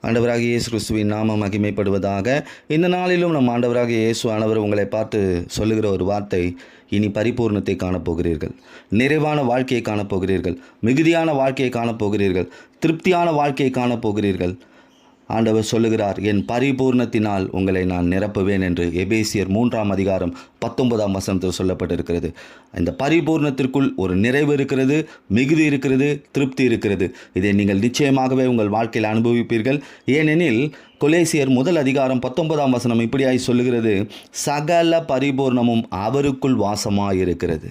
ஆண்டவராகிய இயேசு கிறிஸ்துவின் நாமம் மகிமைப்படுவதாக. இந்த நாளிலும் நம் ஆண்டவராகிய இயேசு ஆனவர் உங்களை பார்த்து சொல்லுகிற ஒரு வார்த்தை, இனி பரிபூர்ணத்தை காணப்போகிறீர்கள், நிறைவான வாழ்க்கையை காணப்போகிறீர்கள், மிகுதியான வாழ்க்கையை காணப்போகிறீர்கள், திருப்தியான வாழ்க்கையை காணப்போகிறீர்கள். ஆண்டவர் சொல்லுகிறார், என் பரிபூர்ணத்தினால் உங்களை நான் நிரப்புவேன் என்று எபேசியர் 3:19 சொல்லப்பட்டிருக்கிறது. இந்த பரிபூர்ணத்திற்குள் ஒரு நிறைவு இருக்கிறது, மிகுதி இருக்கிறது, திருப்தி இருக்கிறது. இதை நீங்கள் நிச்சயமாகவே உங்கள் வாழ்க்கையில் அனுபவிப்பீர்கள். ஏனெனில் கொலேசியர் 1:19 இப்படியாய் சொல்லுகிறது, சகல பரிபூர்ணமும் அவருக்குள் வாசமாயிருக்கிறது.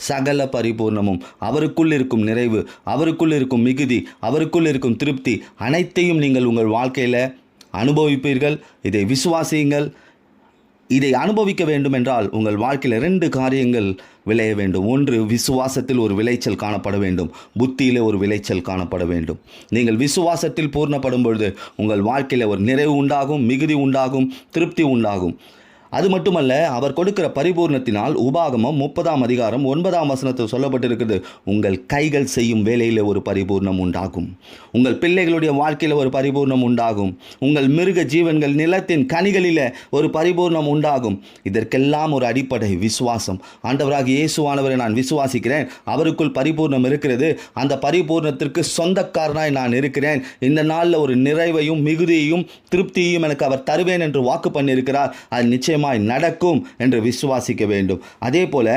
சகல பரிபூர்ணமும், அவருக்குள் இருக்கும் நிறைவு, அவருக்குள் இருக்கும் மிகுதி, அவருக்குள் இருக்கும் திருப்தி, அனைத்தையும் நீங்கள் உங்கள் வாழ்க்கையில் அனுபவிப்பீர்கள். இதை விசுவாசியுங்கள். இதை அனுபவிக்க வேண்டும் என்றால் உங்கள் வாழ்க்கையில் 2 காரியங்கள் விளைய வேண்டும். ஒன்று, விசுவாசத்தில் ஒரு விளைச்சல் காணப்பட வேண்டும், புத்தியிலே ஒரு விளைச்சல் காணப்பட வேண்டும். நீங்கள் விசுவாசத்தில் பூர்ணப்படும் பொழுது உங்கள் வாழ்க்கையில் ஒரு நிறைவு உண்டாகும், மிகுதி உண்டாகும், திருப்தி உண்டாகும். அது மட்டுமல்ல, அவர் கொடுக்கிற பரிபூர்ணத்தினால் உபாகமம் 30:9 சொல்லப்பட்டிருக்கிறது, உங்கள் கைகள் செய்யும் வேலையில் ஒரு பரிபூர்ணம் உண்டாகும், உங்கள் பிள்ளைகளுடைய வாழ்க்கையில் ஒரு பரிபூர்ணம் உண்டாகும், உங்கள் மிருக ஜீவன்கள் நிலத்தின் கனிகளில் ஒரு பரிபூர்ணம் உண்டாகும். இதற்கெல்லாம் ஒரு அடிப்படை விசுவாசம். ஆண்டவராகிய இயேசுவானவரை நான் விசுவாசிக்கிறேன், அவருக்குள் பரிபூர்ணம் இருக்கிறது, அந்த பரிபூர்ணத்திற்கு சொந்தக்காரனாய் நான் இருக்கிறேன். இந்த நாளில் ஒரு நிறைவையும் மிகுதியையும் திருப்தியையும் எனக்கு அவர் தருவேன் என்று வாக்கு பண்ணியிருக்கிறார். அது நிச்சயமாக நடக்கும் என்று விசுவாசிக்க வேண்டும். அதே போல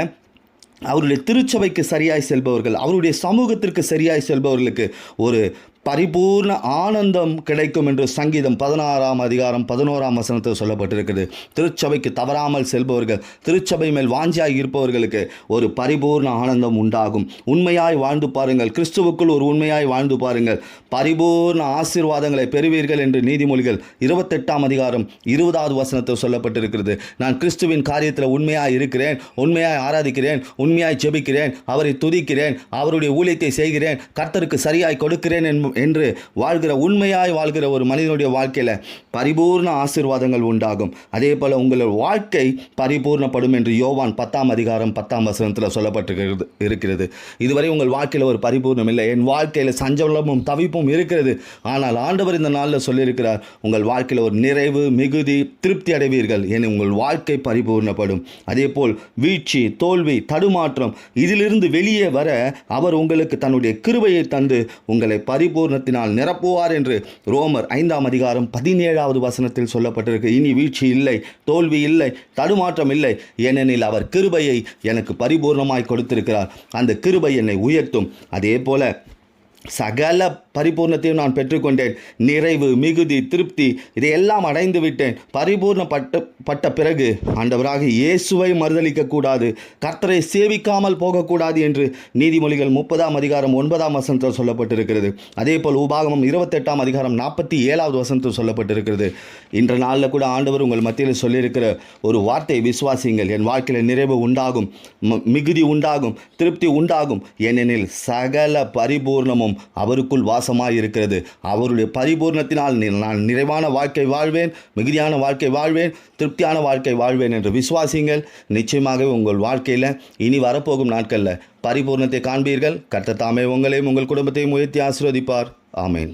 அவருடைய திருச்சபைக்கு சரியாய் செல்பவர்கள், அவருடைய சமூகத்திற்கு சரியாய் செல்பவர்களுக்கு ஒரு பரிபூர்ண ஆனந்தம் கிடைக்கும் என்று சங்கீதம் 16:11 சொல்லப்பட்டிருக்கிறது. திருச்சபைக்கு தவறாமல் செல்பவர்கள், திருச்சபை மேல் வாஞ்சியாய் இருப்பவர்களுக்கு ஒரு பரிபூர்ண ஆனந்தம் உண்டாகும். உண்மையாய் வாழ்ந்து பாருங்கள், கிறிஸ்துவுக்குள் ஒரு உண்மையாய் வாழ்ந்து பாருங்கள், பரிபூர்ண ஆசீர்வாதங்களை பெறுவீர்கள் என்று நீதிமொழிகள் 28:20 சொல்லப்பட்டிருக்கிறது. நான் கிறிஸ்துவின் காரியத்தில் உண்மையாய் இருக்கிறேன், உண்மையாய் ஆராதிக்கிறேன், உண்மையாய் ஜெபிக்கிறேன், அவரை துதிக்கிறேன், அவருடைய ஊழியத்தை செய்கிறேன், கர்த்தருக்கு சரியாய் கொடுக்கிறேன் என்று வாழ்கிற, உண்மையாய் வாழ்கிற ஒரு மனிதனுடைய வாழ்க்கையில் பரிபூர்ண ஆசீர்வாதங்கள் உண்டாகும். அதே போல உங்கள் வாழ்க்கை பரிபூர்ணப்படும் என்று யோவான் 10:10 சொல்லப்பட்டிருக்கிறது. இதுவரை உங்கள் வாழ்க்கையில் ஒரு பரிபூர்ணம் இல்லை, என் வாழ்க்கையில் சஞ்சலமும் தவிப்பும் இருக்கிறது. ஆனால் ஆண்டவர் இந்த நாளில் சொல்லியிருக்கிறார், உங்கள் வாழ்க்கையில் ஒரு நிறைவு, மிகுதி, திருப்தி அடைவீர்கள், என உங்கள் வாழ்க்கை பரிபூர்ணப்படும். அதே போல் வீழ்ச்சி, தோல்வி, தடுமாற்றம், இதிலிருந்து வெளியே வர அவர் உங்களுக்கு தன்னுடைய கிருபையை தந்து உங்களை பரிபூர்ணத்தினால் நிரப்புவார் என்று ரோமர் 5:17 சொல்லப்பட்டிருக்கு. இனி வீழ்ச்சி இல்லை, தோல்வி இல்லை, தடுமாற்றம் இல்லை, ஏனெனில் அவர் கிருபையை எனக்கு பரிபூர்ணமாய் கொடுத்திருக்கிறார். அந்த கிருபை என்னை உயர்த்தும். அதே போல சகல பரிபூர்ணத்தையும் நான் பெற்றுக்கொண்டேன். நிறைவு, மிகுதி, திருப்தி இதையெல்லாம் அடைந்து விட்டேன். பரிபூர்ணப்பட்ட பிறகு ஆண்டவராக இயேசுவை மறுதலிக்கக்கூடாது, கர்த்தரை சேவிக்காமல் போகக்கூடாது என்று நீதிமொழிகள் 30:9 சொல்லப்பட்டிருக்கிறது. அதே போல் உபாகமம் 28:47 சொல்லப்பட்டிருக்கிறது. இன்ற நாளில் கூட ஆண்டவர் உங்கள் மத்தியில் சொல்லியிருக்கிற ஒரு வார்த்தை விசுவாசிங்கள். என் வாழ்க்கையில் நிறைவு உண்டாகும், மிகுதி உண்டாகும், திருப்தி உண்டாகும், ஏனெனில் சகல பரிபூர்ணமும் அவருக்குள் வாசமாயிருக்கிறது. அவருடைய பரிபூர்ணத்தினால் நான் நிறைவான வாழ்க்கை வாழ்வேன், மிகுதியான வாழ்க்கை வாழ்வேன், திருப்தியான வாழ்க்கை வாழ்வேன் என்று விசுவாசிங்கள். நிச்சயமாகவே உங்கள் வாழ்க்கையில் இனி வரப்போகும் நாட்களில் பரிபூர்ணத்தை காண்பீர்கள். கர்த்தர் தாமே உங்களையும் உங்கள் குடும்பத்தையும் உயர்த்தி ஆசீர்வதிப்பார். ஆமென்.